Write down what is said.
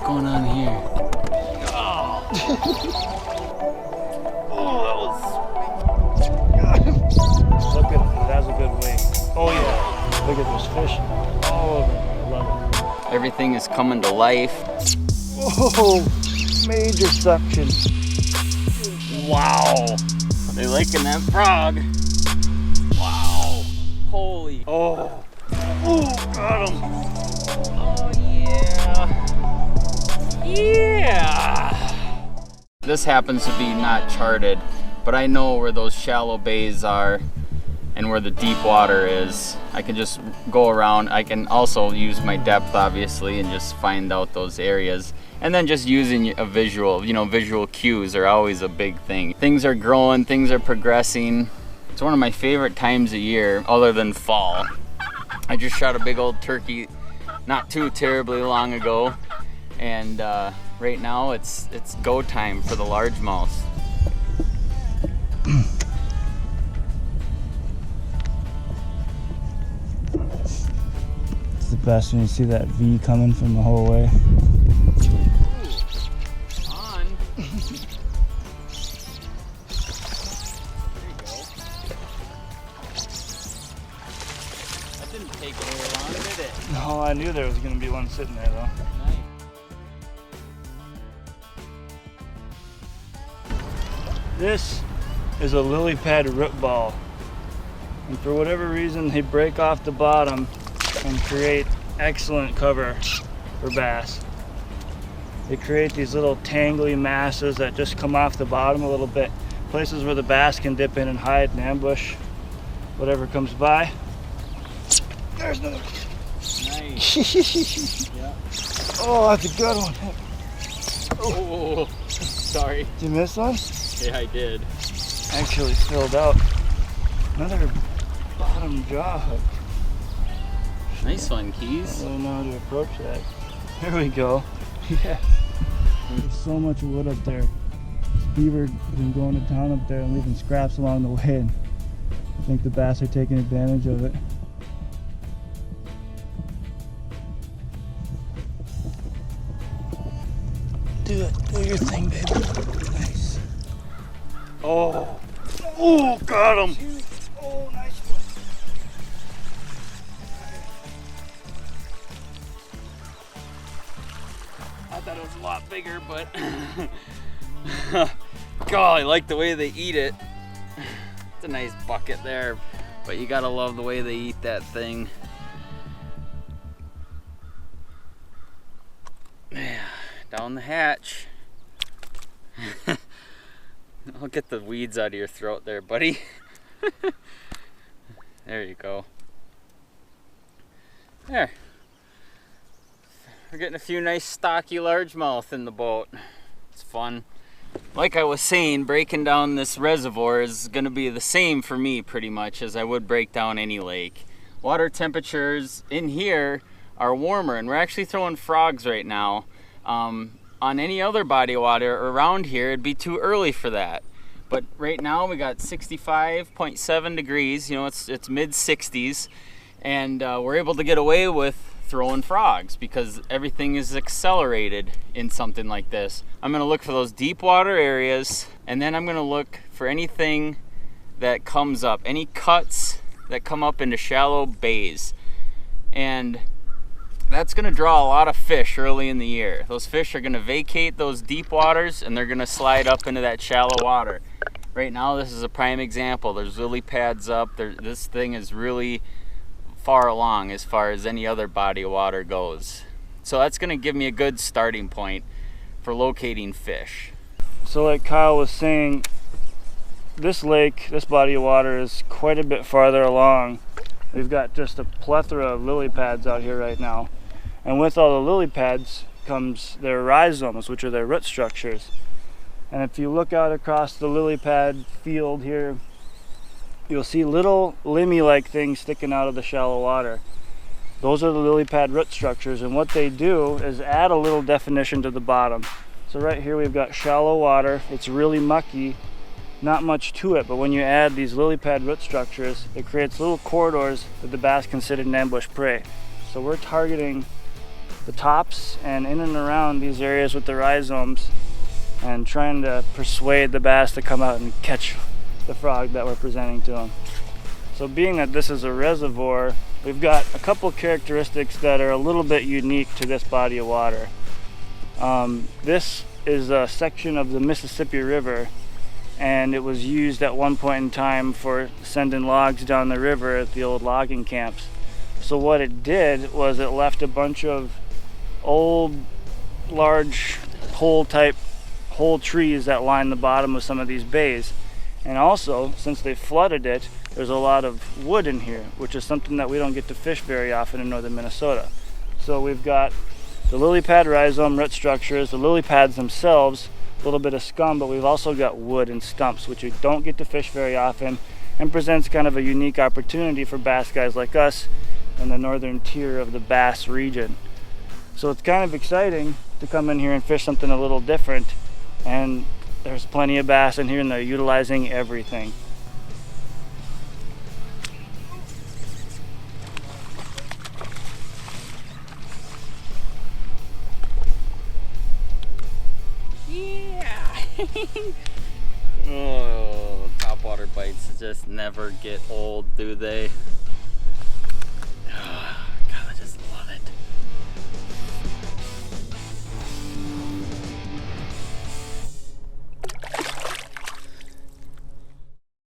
going on here? Oh, oh look at it, it has a good weight. Oh yeah, look at this fish all over me, I love it. Everything is coming to life. Whoa, major suction. Wow, they liking that frog. Wow, holy. Oh, oh, got him. Oh yeah, yeah. This happens to be not charted, but I know where those shallow bays are and where the deep water is. I can just go around. I can also use my depth, obviously, and just find out those areas. And then just using a visual, visual cues are always a big thing. Things are growing, things are progressing. It's one of my favorite times of year, other than fall. I just shot a big old turkey not too terribly long ago, and right now it's go time for the largemouth. It's the best when you see that V coming from the whole way. No, I knew there was going to be one sitting there though. Nice. This is a lily pad root ball, and for whatever reason they break off the bottom and create excellent cover for bass. They create these little tangly masses that just come off the bottom a little bit, places where the bass can dip in and hide and ambush whatever comes by. There's another one. Nice. Yeah. Oh, that's a good one. Oh, sorry. Did you miss one? Yeah, I did. Actually filled out. Another bottom jaw hook. Nice one, Keys. I don't know how to approach that. Here we go. Yeah. There's so much wood up there. Beaver have been going to town up there and leaving scraps along the way, and I think the bass are taking advantage of it. Do it. Do your thing, baby. Nice. Oh. Oh, got him. Oh, nice one. I thought it was a lot bigger, but God, I like the way they eat it. It's a nice bucket there, but you gotta love the way they eat that thing. Yeah, down the hatch. I'll get the weeds out of your throat there, buddy. There you go. There. We're getting a few nice stocky largemouth in the boat. It's fun. Like I was saying, breaking down this reservoir is going to be the same for me pretty much as I would break down any lake. Water temperatures in here are warmer, and we're actually throwing frogs right now. On any other body of water around here, it'd be too early for that. But right now we got 65.7 degrees, it's mid 60s, and we're able to get away with throwing frogs because everything is accelerated in something like this. I'm gonna look for those deep water areas, and then I'm gonna look for anything that comes up, any cuts that come up into shallow bays. And that's gonna draw a lot of fish early in the year. Those fish are gonna vacate those deep waters and they're gonna slide up into that shallow water. Right now, this is a prime example. There's lily pads up. This thing is really far along as far as any other body of water goes. So that's gonna give me a good starting point for locating fish. So like Kyle was saying, this lake, this body of water is quite a bit farther along. We've got just a plethora of lily pads out here right now. And with all the lily pads comes their rhizomes, which are their root structures. And if you look out across the lily pad field here, you'll see little limmy-like things sticking out of the shallow water. Those are the lily pad root structures, and what they do is add a little definition to the bottom. So right here we've got shallow water. It's really mucky, not much to it, but when you add these lily pad root structures, it creates little corridors that the bass can sit in and ambush prey. So we're targeting the tops and in and around these areas with the rhizomes, and trying to persuade the bass to come out and catch the frog that we're presenting to them. So being that this is a reservoir, we've got a couple characteristics that are a little bit unique to this body of water. This is a section of the Mississippi River, and it was used at one point in time for sending logs down the river at the old logging camps. So what it did was it left a bunch of old, large hole trees that line the bottom of some of these bays. And also, since they flooded it, there's a lot of wood in here, which is something that we don't get to fish very often in northern Minnesota. So we've got the lily pad rhizome root structures, the lily pads themselves, a little bit of scum, but we've also got wood and stumps, which we don't get to fish very often, and presents kind of a unique opportunity for bass guys like us in the northern tier of the bass region. So it's kind of exciting to come in here and fish something a little different, and there's plenty of bass in here and they're utilizing everything. Yeah. Oh, topwater bites just never get old, do they?